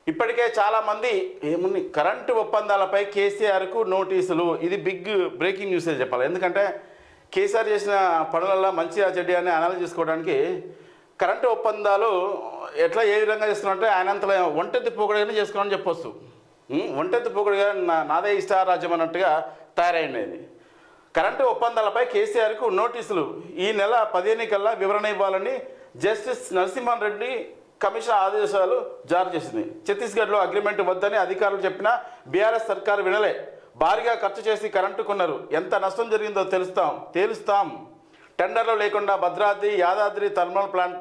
ఇప్పటికే చాలామంది ఏముంది కరెంటు ఒప్పందాలపై కేసీఆర్కు నోటీసులు. ఇది బిగ్ బ్రేకింగ్ న్యూస్ చెప్పాలి. ఎందుకంటే కేసీఆర్ చేసిన పనులలో మంచిగా చెడ్డ అని అనాలిసిస్ చేసుకోవడానికి కరెంటు ఒప్పందాలు ఎట్లా ఏ విధంగా చేస్తున్నారంటే ఆయనంతలో ఒంటెత్తి పోకడగానే చేసుకోవాలని చెప్పొచ్చు. ఒంటెత్తి పోకడగా నాదే ఇష్టారాజ్యం అన్నట్టుగా తయారైనది. కరెంటు ఒప్పందాలపై కేసీఆర్కు నోటీసులు. ఈ నెల 15 కల్లా వివరణ ఇవ్వాలని జస్టిస్ నరసింహన్ రెడ్డి కమిషన్ ఆదేశాలు జారీ చేసింది. ఛత్తీస్గఢ్లో అగ్రిమెంట్ వద్దని అధికారులు చెప్పినా బీఆర్ఎస్ సర్కారు వినలే. భారీగా ఖర్చు చేసి కరెంటు కొన్నారు. ఎంత నష్టం జరిగిందో తేలుస్తాం. టెండర్లు లేకుండా భద్రాద్రి యాదాద్రి థర్మల్ ప్లాంట్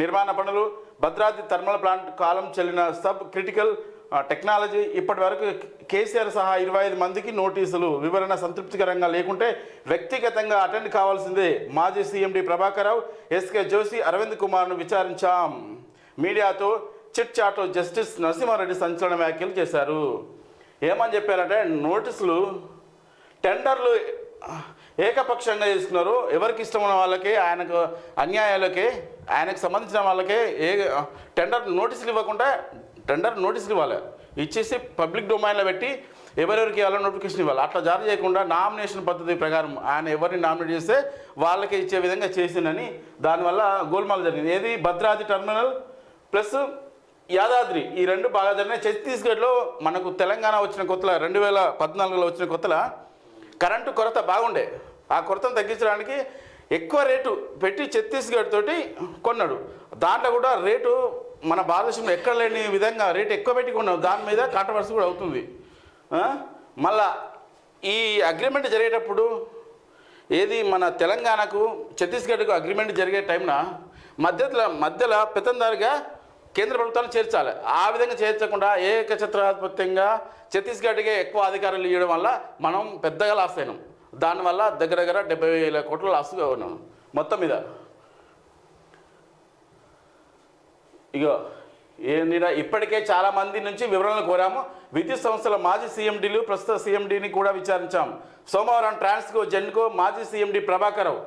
నిర్మాణ పనులు. భద్రాద్రి థర్మల్ ప్లాంట్ కాలం చెల్లిన సబ్ క్రిటికల్ టెక్నాలజీ. ఇప్పటి వరకు కేసీఆర్ సహా 25 మందికి నోటీసులు. వివరణ సంతృప్తికరంగా లేకుంటే వ్యక్తిగతంగా అటెండ్ కావాల్సిందే. మాజీ సీఎండి ప్రభాకర్ రావు, ఎస్కే జోషి, అరవింద్ కుమార్ను విచారించాం. మీడియాతో చిట్ చాట్ జస్టిస్ నరసింహారెడ్డి సంచలన వ్యాఖ్యలు చేశారు. ఏమని చెప్పారంటే నోటీసులు టెండర్లు ఏకపక్షంగా తీసుకున్నారు. ఎవరికి ఇష్టమైన వాళ్ళకే ఆయనకు అన్యాయాలకే ఆయనకు సంబంధించిన వాళ్ళకే టెండర్ నోటీసులు ఇవ్వకుండా టెండర్ నోటీసులు ఇవ్వాలి. ఇచ్చేసి పబ్లిక్ డొమైన్లో పెట్టి ఎవరెవరికి ఇవ్వాలో నోటిఫికేషన్ ఇవ్వాలి. అట్లా జారీ చేయకుండా నామినేషన్ పద్ధతి ప్రకారం ఆయన ఎవరిని నామినేట్ చేస్తే వాళ్ళకే ఇచ్చే విధంగా చేసిందని దానివల్ల గోల్మాల్ జరిగింది. ఏది భద్రాద్రి టెర్మినల్ ప్లస్ యాదాద్రి ఈ రెండు బాగా జరిగినాయి. ఛత్తీస్గఢ్లో మనకు తెలంగాణ వచ్చిన కొత్తలో 2014లో వచ్చిన కొత్తలో కరెంటు కొరత బాగుండే. ఆ కొరతను తగ్గించడానికి ఎక్కువ రేటు పెట్టి ఛత్తీస్గఢ్ తోటి కొన్నాడు. దాంట్లో కూడా రేటు మన భారతదేశంలో ఎక్కడ లేని విధంగా రేటు ఎక్కువ పెట్టి కొన్నాడు. దాని మీద కాంట్రవర్సీ కూడా అవుతుంది. మళ్ళా ఈ అగ్రిమెంట్ జరిగేటప్పుడు ఏది మన తెలంగాణకు ఛత్తీస్గఢ్కు అగ్రిమెంట్ జరిగే టైంన మధ్యలో పెత్తందారుగా కేంద్ర ప్రభుత్వాన్ని చేర్చాలి. ఆ విధంగా చేర్చకుండా ఏకఛత్రాధిపత్యంగా ఛత్తీస్గఢ్కే ఎక్కువ అధికారులు ఇవ్వడం వల్ల మనం పెద్దగా లాస్ అయినాం. దానివల్ల దగ్గర 70,000 కోట్ల లాస్గా ఉన్నాం మొత్తం మీద. ఇగో ఇప్పటికే చాలామంది నుంచి వివరణలు కోరాము. విద్యుత్ సంస్థల మాజీ సీఎండీలు ప్రస్తుత సీఎండీని కూడా విచారించాం. సోమవారం ట్రాన్స్కో జెన్కో మాజీ సీఎండీ ప్రభాకర్ రావు,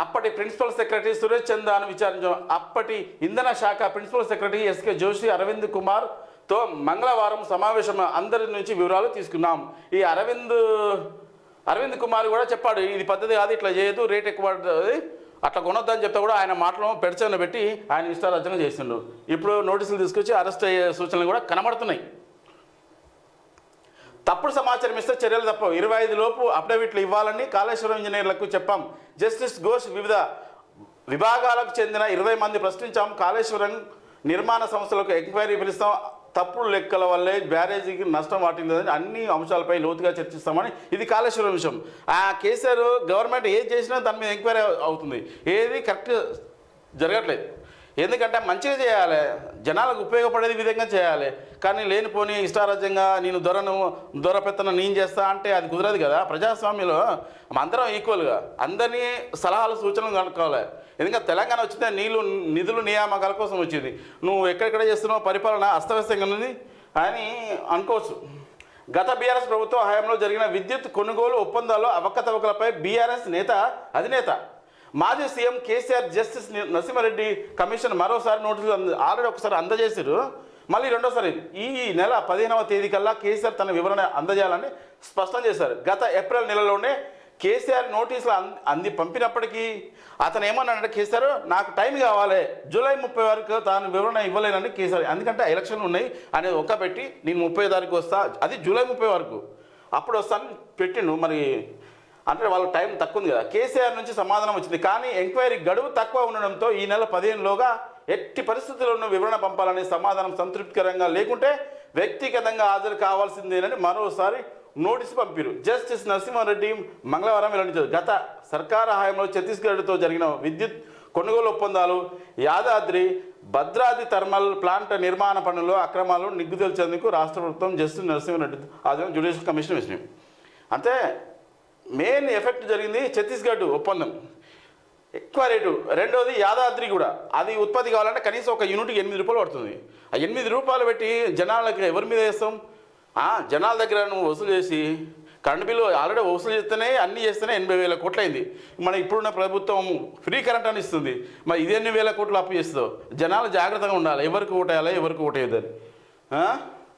అప్పటి ప్రిన్సిపల్ సెక్రటరీ సురేష్ చందాను విచారించాం. అప్పటి ఇంధన శాఖ principal secretary SK Joshi, Arvind కుమార్తో మంగళవారం సమావేశం అందరి నుంచి వివరాలు తీసుకున్నాం. ఈ అరవింద్ కుమార్ కూడా చెప్పాడు ఇది పద్ధతి కాదు, ఇట్లా చేయదు, రేట్ ఎక్కువ పడుతుంది, అట్లా కొనొద్దని చెప్తే కూడా ఆయన మాటలు పెడచని పెట్టి ఆయన ఇష్టారాజ్యం చేసిండు. ఇప్పుడు నోటీసులు తీసుకొచ్చి అరెస్ట్ అయ్యే సూచనలు కూడా కనబడుతున్నాయి. తప్పుడు సమాచారం ఇస్తే చర్యలు తప్పవు. 25 లోపు అఫిడవిట్లు ఇవ్వాలని కాళేశ్వరం ఇంజనీర్లకు చెప్పాం. జస్టిస్ ఘోష్ వివిధ విభాగాలకు చెందిన 20 మంది ప్రశ్నించాం. కాళేశ్వరం నిర్మాణ సంస్థలకు ఎంక్వైరీ పిలుస్తాం. తప్పుడు లెక్కల వల్లే బ్యారేజీకి నష్టం వాటిల్లేదని అన్ని అంశాలపై లోతుగా చర్చిస్తామని. ఇది కాళేశ్వరం విషయం. ఆ కేసీఆర్ గవర్నమెంట్ ఏది చేసినా దాని మీద ఎంక్వైరీ అవుతుంది. ఏది కరెక్ట్ జరగట్లేదు. ఎందుకంటే మంచిగా చేయాలి, జనాలకు ఉపయోగపడే విధంగా చేయాలి. కానీ లేనిపోని ఇష్టారాజ్యంగా నేను దొరపెత్తన నేను చేస్తా అంటే అది కుదరదు కదా. ప్రజాస్వామ్యంలో అందరం ఈక్వల్గా అందరినీ సలహాలు సూచనలు కనుక్కోవాలి. ఎందుకంటే తెలంగాణ వచ్చిందే నిధులు నియామకాల కోసం వచ్చింది. నువ్వు ఎక్కడెక్కడ చేస్తున్నావు పరిపాలన అస్తవ్యస్తంగా ఉంది అని అనుకోవచ్చు. గత బీఆర్ఎస్ ప్రభుత్వ హయాంలో జరిగిన విద్యుత్ కొనుగోలు ఒప్పందాల్లో అవకతవకలపై బీఆర్ఎస్ అధినేత మాజీ CM KCR justice Narasimha Reddy commission మరోసారి నోటీసులు ఆల్రెడీ ఒకసారి అందజేశారు. మళ్ళీ రెండోసారి ఈ నెల 15వ తేదీ కల్లా కేసీఆర్ తన వివరణ అందజేయాలని స్పష్టం చేశారు. గత ఏప్రిల్ నెలలోనే కేసీఆర్ నోటీసులు పంపినప్పటికీ అతను ఏమన్నాడంటే కేసీఆర్ నాకు టైం కావాలి, జూలై 30 వరకు తాను వివరణ ఇవ్వలేనని కేసీఆర్. ఎందుకంటే ఎలక్షన్లు ఉన్నాయి అనేది ఒక్కపెట్టి నేను 30 తారీఖు వస్తా, అది జూలై 30 వరకు అప్పుడు వస్తాను పెట్టిండు. మరి అంటే వాళ్ళకి టైం తక్కువ ఉంది కదా. కేసీఆర్ నుంచి సమాధానం వచ్చింది. కానీ ఎంక్వైరీ గడువు తక్కువ ఉండడంతో ఈ నెల 15లోగా ఎట్టి పరిస్థితుల్లోనూ వివరణ పంపాలని సమాధానం సంతృప్తికరంగా లేకుంటే వ్యక్తిగతంగా హాజరు కావాల్సిందేనని మరోసారి నోటీసు పంపారు. జస్టిస్ నరసింహారెడ్డి మంగళవారం వెల్లడించారు. గత సర్కారు హయాంలో ఛత్తీస్గఢ్తో జరిగిన విద్యుత్ కొనుగోలు ఒప్పందాలు, యాదాద్రి భద్రాద్రి థర్మల్ ప్లాంట్ నిర్మాణ పనుల్లో అక్రమాలు నిగ్గుతేల్చేందుకు రాష్ట్ర ప్రభుత్వం జస్టిస్ నరసింహారెడ్డి ఆధ్వర్యంలో జ్యుడిషియల్ కమిషన్ వేసినాయి. అంటే మెయిన్ ఎఫెక్ట్ జరిగింది ఛత్తీస్గఢ్ ఒప్పందం ఎక్కువ రేటు. రెండోది యాదాద్రి కూడా అది ఉత్పత్తి కావాలంటే కనీసం ఒక యూనిట్కి 8 రూపాయలు పడుతుంది. ఆ 8 రూపాయలు పెట్టి జనాలకి ఎవరి మీద వేస్తాం? జనాల దగ్గర నువ్వు వసూలు చేసి కరెంట్ బిల్లు ఆల్రెడీ వసూలు చేస్తేనే అన్నీ చేస్తేనే 80,000 కోట్లు అయింది. మన ఇప్పుడున్న ప్రభుత్వం ఫ్రీ కరెంట్ అని ఇస్తుంది. మరి ఇది ఎన్ని వేల కోట్లు అప్పు చేస్తుందో జనాలు జాగ్రత్తగా ఉండాలి. ఎవరికి ఓటేయాలి ఎవరికి ఓటేయద్దని. ఆ?